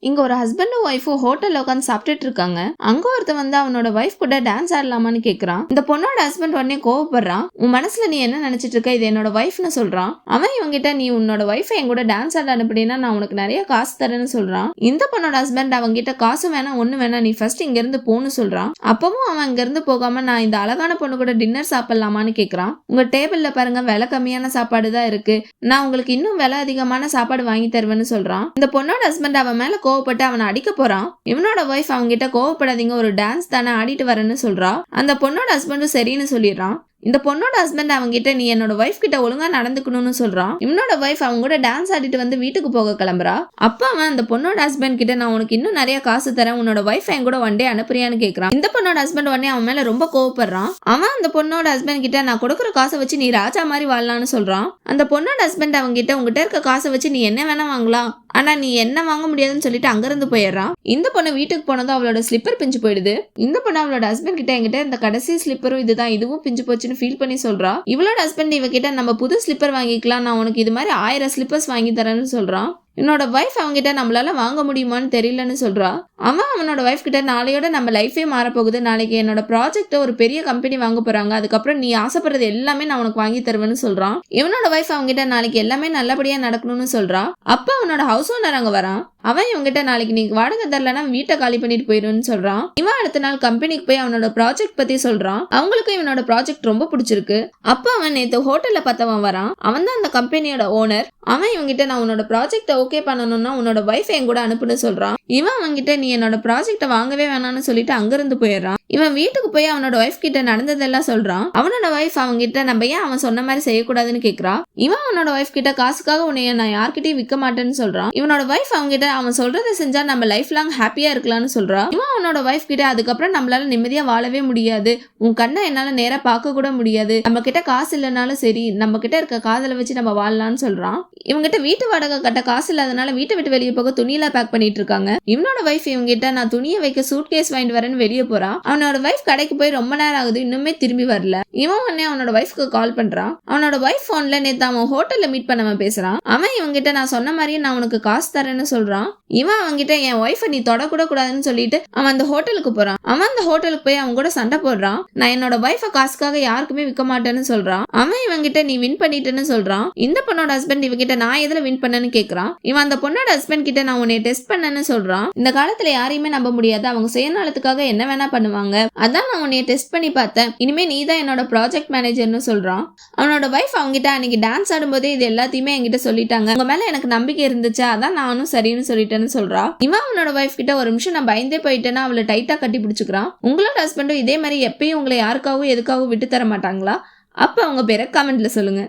இங்க ஒரு ஹஸ்பண்டும் ஒய்ஃபும் ஹோட்டல்ல உட்காந்து சாப்பிட்டுட்டு இருக்காங்க. அங்க ஒருத்தன் வந்து அவனோட ஒய்ஃப் கூட டான்ஸ் ஆடலாமான்னு கேக்குறான். இந்த பொண்ணோட ஹஸ்பண்ட் உடனே கோவப்படுறான். உன் மனசுல நீ என்ன நினைச்சிட்டு இருக்க, இது என்னோட ஒய்ஃப்னு சொல்றான். அவன் இவங்கிட்ட நீ உன்னோட ஒய்ஃபை என் கூட டான்ஸ் ஆட அனுப்பினா நான் உனக்கு நிறைய காசு தரேன்னு சொல்றான். இந்த பொண்ணோட ஹஸ்பண்ட் அவங்கிட்ட காசு வேணாம் ஒண்ணு வேணாம், நீ ஃபர்ஸ்ட் இங்க இருந்து போன்னு சொல்றான். அப்பவும் அவன் இங்க இருந்து போகாம நான் இந்த அழகான பொண்ணு கூட டின்னர் சாப்பிடலாமான்னு கேக்குறான். உங்க டேபிள்ல பாருங்க விலை கம்மியான சாப்பாடு தான் இருக்கு, நான் உங்களுக்கு இன்னும் விலை அதிகமான சாப்பாடு வாங்கி தருவேன்னு சொல்றான். இந்த பொண்ணோட ஹஸ்பண்ட் அவன் மேல கோவப்பட்டு அவனை அடிக்க போறான். இவனோட ஒய்ஃப் அவங்க கிட்ட கோவப்படாதீங்க, ஒரு டான்ஸ் தானே ஆடிட்டு வரேன்னு சொல்றா. அந்த பொண்ணோட ஹஸ்பண்டும் சரின்னு சொல்லிடுறான். இந்த பொண்ணோட ஹஸ்பண்ட் அவங்க கிட்ட நீ என்னோட ஒய்ஃப் கிட்ட ஒழுங்கா நடந்துக்கணும்னு சொல்றான். இவனோட ஒய்ஃப் அவங்க கூட டான்ஸ் ஆடிட்டு வந்து வீட்டுக்கு போக கிளம்புறா. அப்ப அவன் அந்த பொண்ணோட ஹஸ்பண்ட் கிட்ட நான் உனக்கு இன்னும் நிறைய காசு தரேன், உன்னோட ஒய்ஃப் என் கூட ஒன் டே அனுப்புறியான்னு கேக்குறான். இந்த பொண்ணோட ஹஸ்பண்ட் உடனே அவன் மேல ரொம்ப கோவப்படுறான். அவன் அந்த பொண்ணோட ஹஸ்பண்ட் கிட்ட நான் கொடுக்குற காசை வச்சு நீ ராஜா மாதிரி வாழலாம்னு சொல்றான். அந்த பொண்ணோட ஹஸ்பண்ட் அவங்க கிட்ட உங்ககிட்ட இருக்க காசை வச்சு நீ என்ன வேணா வாங்கலாம், ஆனா நீ என்ன வாங்க முடியாதுன்னு சொல்லிட்டு அங்கிருந்து போயிடுறான். இந்த பொண்ணு வீட்டுக்கு போனதும் அவளோட ஸ்லிப்பர் பிஞ்சு போயிடுது. இந்த பொண்ணு அவளோட ஹஸ்பண்ட் கிட்ட என்கிட்ட இந்த கடைசி ஸ்லிப்பரும் இதுதான், இதுவும் பிஞ்சு போச்சுன்னு ஃபீல் பண்ணி சொல்றா. இவளோட ஹஸ்பண்ட் இவகிட்ட நம்ம புது ஸ்லிப்பர் வாங்கிக்கலாம், நான் உனக்கு இது மாதிரி 1000 ஸ்லிப்பர்ஸ் வாங்கி தரேன்னு சொல்றான். என்னோட வைஃப் அவங்கிட்ட நம்மளால வாங்க முடியுமான்னு தெரியலன்னு சொல்றா. அவனோட வைஃப் கிட்ட நாளையோட நம்ம லைஃபே மாறப்போகுது, நாளைக்கு என்னோட ப்ராஜெக்ட் ஒரு பெரிய கம்பெனி வாங்க போறாங்க, அதுக்கப்புறம் நீ ஆசைப்படுறது எல்லாமே நான் உனக்கு வாங்கி தருவேன்னு சொல்றான். இவனோட வைஃப் அவங்கிட்ட நாளைக்கு எல்லாமே நல்லபடியா நடக்கணும்னு சொல்றா. அப்ப அவனோட ஹவுஸ் ஓனர் அங்க வரான். அவன் இவங்கிட்ட நாளைக்கு நீ வாடகை தரலன்னா வீட்டை காலி பண்ணிட்டு போயிருன்னு சொல்றான். இவன் அடுத்த நாள் கம்பெனிக்கு போய் அவனோட ப்ராஜெக்ட் பத்தி சொல்றான். அவங்களுக்கும் இவனோட ப்ராஜெக்ட் ரொம்ப பிடிச்சிருக்கு. அப்ப அவன் நேத்து ஹோட்டல்ல பார்த்தவன் வரான். அவன் தான் அந்த கம்பெனியோட ஓனர். அவன் இவங்கிட்ட நான் உன்னோட ப்ராஜெக்ட ஓகே பண்ணணும்னா உன்னோட வைஃப் என் கூட அனுப்புன்னு சொல்றான். இவன் அவங்கிட்ட நீ என்னோட ப்ராஜெக்ட வாங்கவே வேணாம்னு சொல்லிட்டு அங்கிருந்து போயிடுறான். இவன் வீட்டுக்கு போய் அவனோட வைஃப் கிட்ட நடந்ததெல்லாம் சொல்றான். அவனோட வைஃப் அவங்கிட்ட நம்ம ஏன் அவன் சொன்ன மாதிரி செய்யக்கூடாதுன்னு கேக்குறா. இவன் அவனோட வைஃப் கிட்ட காசுக்காக உன்னைய நான் யார்கிட்டயும் விற்க மாட்டேன்னு சொல்றான். இவனோட வைஃப் அவங்கிட்ட அவன் சொல்றதை செஞ்சா நம்ம லைஃப் லாங் ஹாப்பியா இருக்கலாம்னு சொல்றா. இவன் அவனோட வைஃப் கிட்ட அதுக்கப்புறம் நம்மளால நிம்மதியா வாழவே முடியாது, உன் கண்ணை என்னால நேரா பார்க்க கூட முடியாது, நம்ம கிட்ட காசு இல்லைனாலும் சரி நம்ம கிட்ட இருக்க காதலை வச்சு நம்ம வாழலாம்னு சொல்றான். இவங்கிட்ட வீட்டு வாடகை கட்ட காசு இல்லாதனால வீட்டை விட்டு வெளியே போக துணியெல்லாம் பேக் பண்ணிட்டு இருக்காங்க. இவனோட வைஃப் இவங்கிட்ட நான் துணியை வைக்க சூட் கேஸ் வாங்கிட்டு வரேன்னு வெளியே போறான். அவனோட வைஃப் கடைக்கு போய் ரொம்ப நேரம் ஆகுது, இன்னுமே திரும்பி வரல. இவன் உடனே அவனோட வைஃப்க்கு கால் பண்றான். அவனோட வைஃப் போன்ல நேத்து அவன் ஹோட்டல்ல மீட் பண்ணவன் பேசுறான். அவன் இவங்கிட்ட நான் சொன்ன மாதிரியே நான் உனக்கு காசு தரேன்னு சொல்றான். இவன் அவங்கிட்ட என் ஒய்ஃபை நீ தொடக்கூட கூடாதுன்னு சொல்லிட்டு அவன் அந்த ஹோட்டலுக்கு போறான். அவன் அந்த ஹோட்டலுக்கு போய் அவங்க கூட சண்டை போடுறான். நான் என்னோட வைஃபை காசுக்காக யாருக்குமே விற்க மாட்டேன்னு சொல்றான். அவன் இவங்கிட்ட நீ வின் பண்ணிட்டேன்னு சொல்றான். இந்த பொண்ணோட ஹஸ்பண்ட் இவங்கிட்ட நான் எதுல வின் பண்ணேன்னு கேக்குறான். இவன் அந்த பொண்ணோட ஹஸ்பண்ட் கிட்ட நான் உன்னை டெஸ்ட் பண்ணேன்னு சொல்றான். இந்த காலத்துல யாரையுமே நம்ப முடியாது, அவங்க சுயநலத்துக்காக என்ன வேணா பண்ணுவாங்க, அதான் நான் உன்னை டெஸ்ட் பண்ணி பார்த்தேன், இனிமே நீ தான் என்னோட ப்ராஜெக்ட் மேனேஜர்னு சொல்றான். அவனோட வைஃப் அவங்கிட்ட அன்னைக்கு டான்ஸ் ஆடும்போதே இது எல்லாத்தையுமே என்கிட்ட சொல்லிட்டாங்க, உங்க மேல எனக்கு நம்பிக்கை இருந்துச்சு, அதான் நானும் சரின்னு சொல்லிட்டேன்னு சொல்றா. இவன் அவனோட வைஃப் கிட்ட ஒரு நிமிஷம் நான் பயந்தே போயிட்டேன்னா அவளை டைட்டா கட்டி பிடிச்சுக்கிறான். உங்களோட ஹஸ்பண்டும் இதே மாதிரி எப்பயும் உங்களை யாருக்காகவும் எதுக்காகவும் விட்டு தர மாட்டாங்களா? அப்ப அவங்க பேரை கமெண்ட்ல சொல்லுங்க.